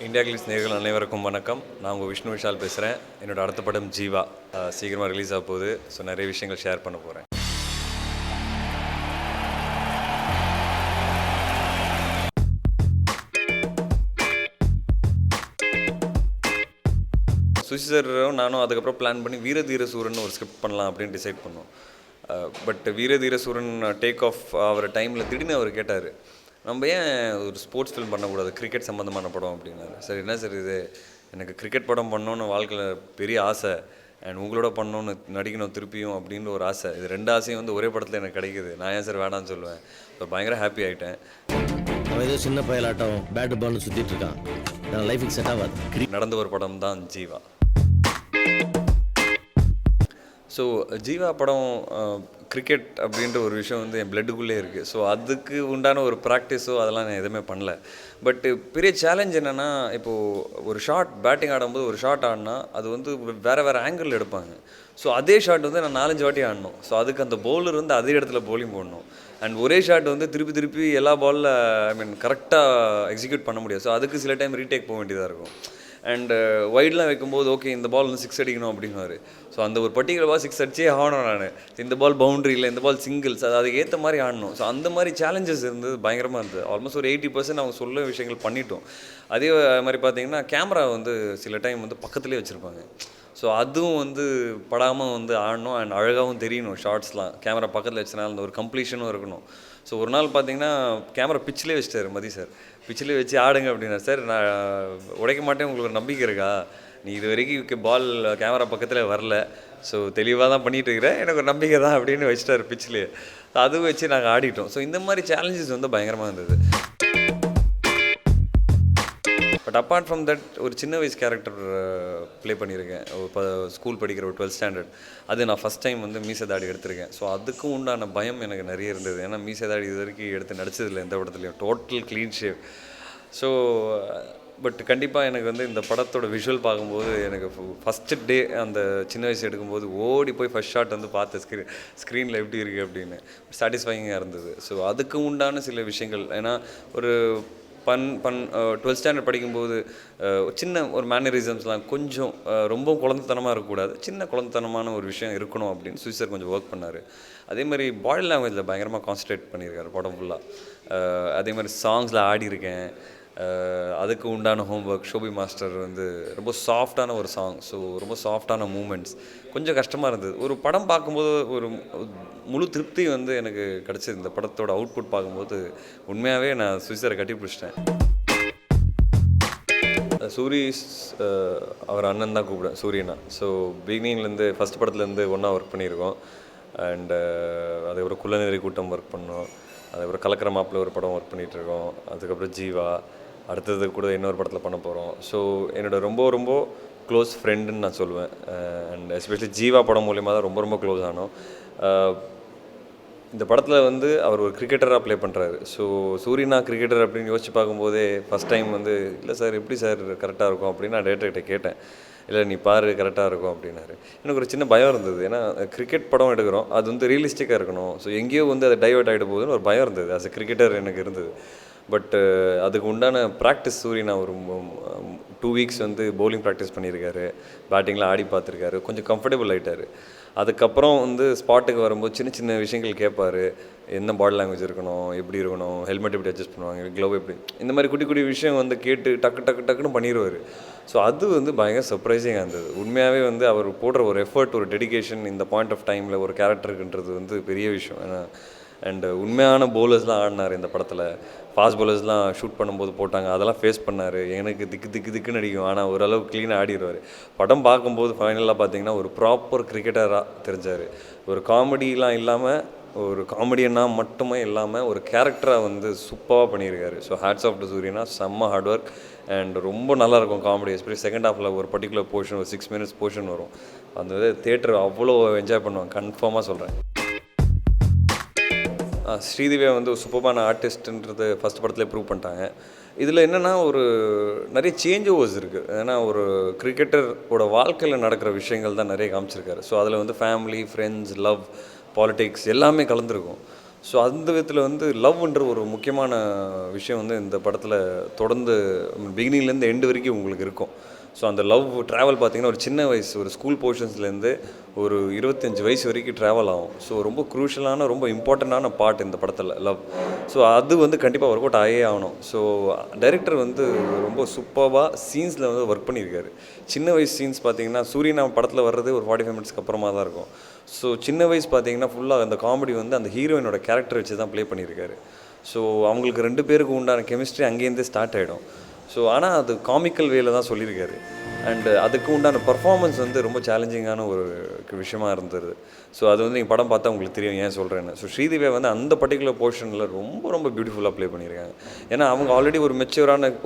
India Glitz நேயர்கள் அனைவருக்கும் வணக்கம். நான் உங்கள் விஷ்ணு விஷால் பேசுகிறேன். என்னோடய அடுத்த படம் ஜீவா சீக்கிரமாக ரிலீஸ் ஆக போகுது. ஸோ நிறைய விஷயங்கள் ஷேர் பண்ண போகிறேன். சுசி சாரும் நானும் அதுக்கப்புறம் பிளான் பண்ணி வீரதீர சூரன் ஒரு ஸ்கிரிப்ட் பண்ணலாம் அப்படின்னு டிசைட் பண்ணோம். பட் வீரதீர சூரன் டேக் ஆஃப் ஆகிற டைமில் திடீர்னு அவர் கேட்டார், நம்ம ஏன் ஒரு ஸ்போர்ட்ஸ் ஃபிலிம் பண்ணக்கூடாது, கிரிக்கெட் சம்மந்தமான படம் அப்படின்னாரு. சரி, என்ன சார் இது, எனக்கு கிரிக்கெட் படம் பண்ணணுன்னு வாழ்க்கையில் பெரிய ஆசை, அண்ட் உங்களோட பண்ணணுன்னு நடிக்கணும் திருப்பியும் அப்படின்னு ஒரு ஆசை. இது ரெண்டு ஆசையும் வந்து ஒரே படத்தில் எனக்கு கிடைக்குது. நான் ஏன் சார் வேணான்னு சொல்லுவேன். ஸோ பயங்கர ஹாப்பி ஆகிட்டேன். அவன் ஏதோ சின்ன பயலாட்டம் பேட்டு பால்னு சுற்றிட்டு இருக்கான். நான் லைஃபுக்கு செட் ஆகாது. நடந்த ஒரு படம் தான் ஜீவா. ஸோ ஜீவா படம் கிரிக்கெட் அப்படின்ற ஒரு விஷயம் வந்து என் பிளட்டுக்குள்ளே இருக்குது. ஸோ அதுக்கு உண்டான ஒரு ப்ராக்டிஸோ அதெல்லாம் நான் எதுவுமே பண்ணல. பட்டு பெரிய சேலஞ்ச் என்னென்னா, இப்போது ஒரு ஷாட் பேட்டிங் ஆடும்போது ஒரு ஷாட் ஆடினா அது வந்து வேறு ஆங்கிள் எடுப்பாங்க. ஸோ அதே ஷாட் வந்து நான் 4-5 வாட்டி ஆடணும். ஸோ அதுக்கு அந்த பவுலர் வந்து அதே இடத்துல பவுலிங் போடணும். அண்ட் ஒரே ஷாட் வந்து திருப்பி எல்லா பாலில் கரெக்டாக எக்ஸிக்யூட் பண்ண முடியாது. ஸோ அதுக்கு சில டைம் ரீடேக் போக வேண்டியதாக இருக்கும். அண்டு வைட்லாம் வைக்கும்போது ஓகே இந்த பால் வந்து 6 அடிக்கணும் அப்படின்னாரு. ஸோ அந்த ஒரு பர்டிகுலர் பால் 6 அடிச்சே ஆகணும். நான் இந்த பால் பவுண்ட்ரி இல்லை, இந்த பால் சிங்கிள்ஸ், அதுக்கு ஏற்ற மாதிரி ஆடணும். ஸோ அந்த மாதிரி சேலஞ்சஸ் இருந்தது, பயங்கரமாக இருந்தது. ஆல்மோஸ்ட் ஒரு 80% அவங்க சொல்ல விஷயங்கள் பண்ணிட்டோம். அதே மாதிரி பார்த்தீங்கன்னா கேமரா வந்து சில டைம் வந்து பக்கத்துலேயே வச்சுருப்பாங்க. ஸோ அதுவும் வந்து படாமல் வந்து ஆடணும். அண்ட் அழகாகவும் தெரியணும் ஷார்ட்ஸ்லாம். கேமரா பக்கத்தில் வச்சனால அந்த ஒரு கம்ப்ளீஷனும் இருக்கணும். ஸோ ஒரு நாள் பார்த்தீங்கன்னா கேமரா பிச்சிலே வச்சிட்டார் மதி சார். பிச்சிலே வச்சு ஆடுங்க அப்படின்னா, சார் நான் உடைக்க மாட்டேன், உங்களுக்கு ஒரு நம்பிக்கை இருக்கா, நீ இது வரைக்கும் பால் கேமரா பக்கத்தில் வரல, ஸோ தெளிவாக தான் பண்ணிகிட்டு இருக்கிறேன், எனக்கு ஒரு நம்பிக்கை தான் அப்படின்னு வச்சுட்டார் பிச்சிலே. அதுவும் வச்சு நாங்கள் ஆடிட்டோம். ஸோ இந்த மாதிரி சேலஞ்சஸ் வந்து பயங்கரமாக இருந்தது. பட் அப்பார்ட் ஃப்ரம் தட் ஒரு சின்ன வயசு கேரக்டர் ப்ளே பண்ணியிருக்கேன். இப்போ ஸ்கூல் படிக்கிற ஒரு 12th ஸ்டாண்டர்ட். அது நான் ஃபஸ்ட் டைம் வந்து மீசதாடி எடுத்திருக்கேன். ஸோ அதுக்கும் உண்டான பயம் எனக்கு நிறைய இருந்தது. ஏன்னா மீசதாடி இது வரைக்கும் எடுத்து நடிச்சதில்லை எந்த படத்துலையும். Total clean shave. So but கண்டிப்பாக எனக்கு வந்து இந்த படத்தோட விஷுவல் பார்க்கும்போது எனக்கு ஃபஸ்ட்டு டே அந்த சின்ன வயசு எடுக்கும்போது ஓடி போய் ஃபஸ்ட் ஷாட் வந்து பார்த்த ஸ்க்ரீனில் எப்படி இருக்குது அப்படின்னு சாட்டிஸ்ஃபைங்காக இருந்தது. ஸோ அதுக்கு உண்டான சில விஷயங்கள், ஏன்னா ஒரு 12th ஸ்டாண்டர்ட் படிக்கும்போது சின்ன ஒரு மேனரிசம்ஸ்லாம் கொஞ்சம் ரொம்ப குழந்தைத்தனமாக இருக்கக்கூடாது, சின்ன குழந்தைத்தனமான ஒரு விஷயம் இருக்கணும் அப்படின்னு சுவிசர் கொஞ்சம் ஒர்க் பண்ணார். அதே மாதிரி பாடி லாங்குவேஜில் பயங்கரமாக கான்சன்ட்ரேட் பண்ணியிருக்காரு படம் ஃபுல்லாக. அதே மாதிரி சாங்ஸில் ஆடியிருக்கேன். அதுக்கு உண்டான ஹோம்ஒர்க். ஷோபி மாஸ்டர் வந்து ரொம்ப சாஃப்டான ஒரு சாங். ஸோ ரொம்ப சாஃப்டான மூமெண்ட்ஸ். கொஞ்சம் கஷ்டமாக இருந்தது. ஒரு படம் பார்க்கும்போது ஒரு முழு திருப்தி வந்து எனக்கு கிடச்சிது. இந்த படத்தோட அவுட்புட் பார்க்கும்போது உண்மையாகவே நான் சுவிசரை கட்டி பிடிச்சிட்டேன். சூரி அவர் அண்ணன் தான் கூப்பிடுவேன், சூரியனா. ஸோ பிகினிங்லேருந்து ஃபஸ்ட் படத்துலேருந்து ஒன்றா ஒர்க் பண்ணியிருக்கோம். அண்டு அதுக்கப்புறம் குள்ளநெறி கூட்டம் ஒர்க் பண்ணோம். அதுக்கப்புறம் கலக்கிற மாப்பிள்ள ஒரு படம் ஒர்க் பண்ணிகிட்ருக்கோம். அதுக்கப்புறம் ஜீவா, அடுத்தது கூட இன்னொரு படத்தில் பண்ண போகிறோம். ஸோ என்னோடய ரொம்ப க்ளோஸ் ஃப்ரெண்டுன்னு நான் சொல்லுவேன். அண்ட் எஸ்பெஷலி ஜீவா படம் மூலிமா தான் ரொம்ப க்ளோஸ் ஆனோம். இந்த படத்தில் வந்து அவர் ஒரு கிரிக்கெட்டராக ப்ளே பண்ணுறாரு. ஸோ சூரியனா கிரிக்கெட்டர் அப்படின்னு யோசிச்சு பார்க்கும்போதே ஃபஸ்ட் டைம் வந்து இல்லை சார் எப்படி சார் கரெக்டாக இருக்கும் அப்படின்னு நான் டேரக்டர்கிட்ட கேட்டேன். இல்லை நீ பாரு கரெக்டாக இருக்கும் அப்படின்னாரு. எனக்கு ஒரு சின்ன பயம் இருந்தது. ஏன்னா கிரிக்கெட் படம் எடுக்கிறோம், அது வந்து ரியலிஸ்டிக்காக இருக்கணும். ஸோ எங்கேயோ வந்து அது டைவர்ட் ஆகிட போகுதுன்னு ஒரு பயம் இருந்தது. ஆஸ் எ கிரிக்கெட்டர் எனக்கு இருந்தது. பட் அதுக்கு உண்டான ப்ராக்டிஸ் சூரியனா ஒரு 2 வீக்ஸ் வந்து பவுலிங் ப்ராக்டிஸ் பண்ணியிருக்காரு, பேட்டிங்லாம் ஆடி பார்த்துருக்காரு, கொஞ்சம் கம்ஃபர்டபுள் ஆகிட்டார். அதுக்கப்புறம் வந்து ஸ்பாட்டுக்கு வரும்போது சின்ன விஷயங்கள் கேட்பார். என்ன பாடி லாங்குவேஜ் இருக்கணும், எப்படி இருக்கணும், ஹெல்மெட் எப்படி அட்ஜஸ்ட் பண்ணுவாங்க, க்ளவ் எப்படி, இந்த மாதிரி குட்டி விஷயம் வந்து கேட்டு டக்குன்னு பண்ணிடுவார். ஸோ அது வந்து பயங்கர சர்ப்ரைசிங்காக இருந்தது. உண்மையாகவே வந்து அவர் போடுற ஒரு எஃபர்ட், ஒரு டெடிகேஷன் இந்த பாயிண்ட் ஆஃப் டைமில் ஒரு கேரக்டருக்குன்றது வந்து பெரிய விஷயம். ஏன்னா அண்டு உண்மையான பவுலர்ஸ்லாம் ஆடினார் இந்த படத்தில். ஃபாஸ்ட் பவுலர்ஸ்லாம் ஷூட் பண்ணும்போது போட்டாங்க, அதெல்லாம் ஃபேஸ் பண்ணார். எனக்கு திக்குன்னு அடிக்கும், ஆனால் ஓரளவுக்கு க்ளீனாக ஆடிடுவார். படம் பார்க்கும்போது ஃபைனலாக பார்த்தீங்கன்னா ஒரு ப்ராப்பர் கிரிக்கெட்டராக தெரிஞ்சார். ஒரு காமெடிலாம் இல்லாமல், ஒரு காமெடியனா மட்டுமே இல்லாமல் ஒரு கேரக்டராக வந்து சூப்பராக பண்ணியிருக்காரு. ஸோ ஹேட்ஸ் ஆஃப் டு சூரியனா. செம்ம ஹார்ட் ஒர்க் அண்ட் ரொம்ப நல்லாயிருக்கும் காமெடி. எஸ்பெஷலி செகண்ட் ஹாஃபில் ஒரு பர்டிகுலர் போர்ஷன், ஒரு 6 minutes போர்ஷன் வரும். அந்த தியேட்டர் அவ்வளோ என்ஜாய் பண்ணுவாங்க, கன்ஃபார்மாக சொல்கிறேன். ஸ்ரீதேவியா வந்து ஒரு சூப்பரான ஆர்டிஸ்ட்ன்றது ஃபஸ்ட் படத்துலேயே ப்ரூவ் பண்ணிட்டாங்க. இதில் என்னென்னா ஒரு நிறைய சேஞ்ச் ஓவர்ஸ் இருக்குது. ஏன்னா ஒரு கிரிக்கெட்டரோட வாழ்க்கையில் நடக்கிற விஷயங்கள் தான் நிறைய காமிச்சிருக்காரு. ஸோ அதில் வந்து ஃபேமிலி, ஃப்ரெண்ட்ஸ், லவ், பாலிடிக்ஸ் எல்லாமே கலந்துருக்கும். ஸோ அந்த விதத்தில் வந்து லவ்ன்ற ஒரு முக்கியமான விஷயம் வந்து இந்த படத்தில் தொடர்ந்து பிகினிங்லேருந்து எண்டு வரைக்கும் உங்களுக்கு இருக்கும். ஸோ அந்த லவ் ட்ராவல் பார்த்திங்கன்னா ஒரு சின்ன வயசு ஒரு ஸ்கூல் போர்ஷன்ஸ்லேருந்து ஒரு 25 வயசு வரைக்கும் ட்ராவல் ஆகும். ஸோ ரொம்ப க்ரூஷியலான ரொம்ப இம்பார்ட்டண்ட்டான பார்ட் இந்த படத்தில் லவ். ஸோ அது வந்து கண்டிப்பாக ஒர்க் அவுட் ஆகவே ஆகணும். ஸோ டைரக்டர் வந்து ரொம்ப சூப்பராக சீன்ஸில் வந்து ஒர்க் பண்ணியிருக்காரு. சின்ன வயசு சீன்ஸ் பார்த்திங்கன்னா சூரியனா படத்தில் வர்றது ஒரு 45 மினிட்ஸ்க்கு அப்புறமா தான் இருக்கும். ஸோ சின்ன வயசு பார்த்திங்கன்னா ஃபுல்லாக அந்த காமெடி வந்து அந்த ஹீரோயினோட கேரக்டர் வச்சு தான் ப்ளே பண்ணியிருக்காரு. ஸோ அவங்களுக்கு 2 பேருக்கு உண்டான கெமிஸ்ட்ரி அங்கேருந்தே ஸ்டார்ட் ஆகிடும். ஸோ ஆனால் அது காமிக்கல் வேல தான் சொல்லியிருக்காரு. அண்டு அதுக்கு உண்டான பர்ஃபார்மன்ஸ் வந்து ரொம்ப சேலஞ்சிங்கான ஒரு விஷயமா இருந்தது. ஸோ அது வந்து நீங்கள் படம் பார்த்தா உங்களுக்கு தெரியும் ஏன் சொல்கிறேன்னு. ஸோ ஸ்ரீதேவியை வந்து அந்த பர்டிகுலர் போர்ஷனில் ரொம்ப ரொம்ப பியூட்டிஃபுல்லாக ப்ளே பண்ணியிருக்காங்க. ஏன்னா அவங்க ஆல்ரெடி ஒரு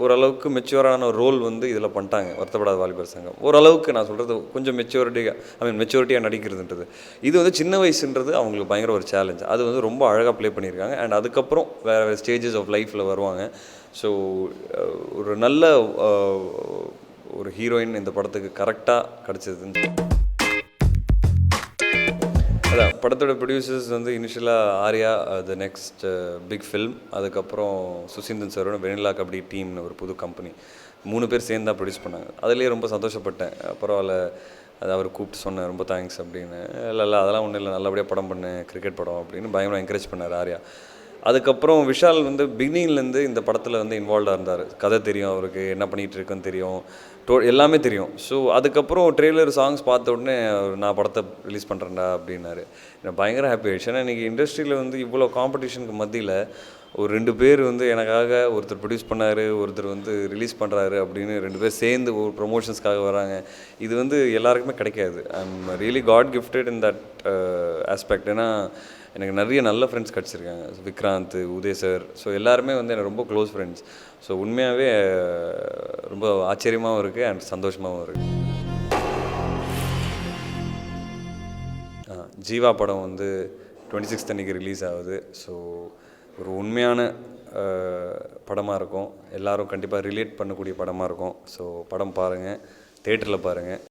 ஓரளவுக்கு மெச்சூரான ரோல் வந்து இதில் பண்ணிட்டாங்க வருத்தப்படாத வாலிபர் சங்கம். ஓரளவுக்கு நான் சொல்கிறது கொஞ்சம் மெச்சூரிட்டியாக நடிக்கிறதுன்றது. இது வந்து சின்ன வயசுன்றது அவங்களுக்கு பயங்கர ஒரு சேலஞ்ச். அது வந்து ரொம்ப அழகாக ப்ளே பண்ணியிருக்காங்க. அண்ட் அதுக்கப்புறம் வேறு ஸ்டேஜஸ் ஆஃப் லைஃப்பில் வருவாங்க. ஸோ ஒரு நல்ல ஒரு ஹீரோயின் இந்த படத்துக்கு கரெக்டாக கிடச்சிதுன்னு. அதான் படத்தோட ப்ரொடியூசர்ஸ் வந்து இனிஷியலாக Arya the next big film, அதுக்கப்புறம் சுசீந்திரன் சாரோட வெனிலா கபடி டீம்னு ஒரு புது கம்பெனி 3 பேர் சேர்ந்து தான் ப்ரொடியூஸ் பண்ணாங்க. அதுலேயே ரொம்ப சந்தோஷப்பட்டேன். பரவாயில்ல அது அவர் கூப்பிட்டு சொன்னேன் ரொம்ப தேங்க்ஸ் அப்படின்னு. இல்லை அதெல்லாம் ஒன்றும் இல்லை நல்லபடியாக படம் பண்ணு கிரிக்கெட் படம் அப்படின்னு பயங்கரம் என்கரேஜ் பண்ணார் ஆர்யா. அதுக்கப்புறம் விஷால் வந்து பிகினிங்லேருந்து இந்த படத்தில் வந்து இன்வால்வ்டாக இருந்தார். கதை தெரியும் அவருக்கு, என்ன பண்ணிகிட்டு இருக்குன்னு தெரியும், எல்லாமே தெரியும். ஸோ அதுக்கப்புறம் ட்ரெய்லர் சாங்ஸ் பார்த்த உடனே நான் படத்தை ரிலீஸ் பண்ணுறேன்டா அப்படின்னாரு. எனக்கு பயங்கர ஹாப்பி ஆகிடுச்சு. ஏன்னா இன்றைக்கி இண்டஸ்ட்ரியில் வந்து இவ்வளோ காம்படிஷனுக்கு மத்தியில் ஒரு 2 பேர் வந்து எனக்காக ஒருத்தர் ப்ரொடியூஸ் பண்ணார், ஒருத்தர் வந்து ரிலீஸ் பண்ணுறாரு அப்படின்னு 2 பேர் சேர்ந்து ஒரு ப்ரொமோஷன்ஸ்க்காக வராங்க. இது வந்து எல்லாருக்குமே கிடைக்காது. I am really god gifted in that aspect. ஏன்னா எனக்கு நிறைய நல்ல ஃப்ரெண்ட்ஸ் கிடச்சிருக்காங்க. விக்ராந்த், உதய் சார், ஸோ எல்லாருமே வந்து எனக்கு ரொம்ப க்ளோஸ் ஃப்ரெண்ட்ஸ். ஸோ உண்மையாகவே ரொம்ப ஆச்சரியமாகவும் இருக்குது அண்ட் சந்தோஷமாகவும் இருக்குது. ஜீவா படம் வந்து 26th அன்றைக்கி ரிலீஸ் ஆகுது. ஸோ ஒரு உண்மையான படமாக இருக்கும். எல்லோரும் கண்டிப்பாக ரிலேட் பண்ணக்கூடிய படமாக இருக்கும். ஸோ படம் பாருங்கள், தேட்டரில் பாருங்கள்.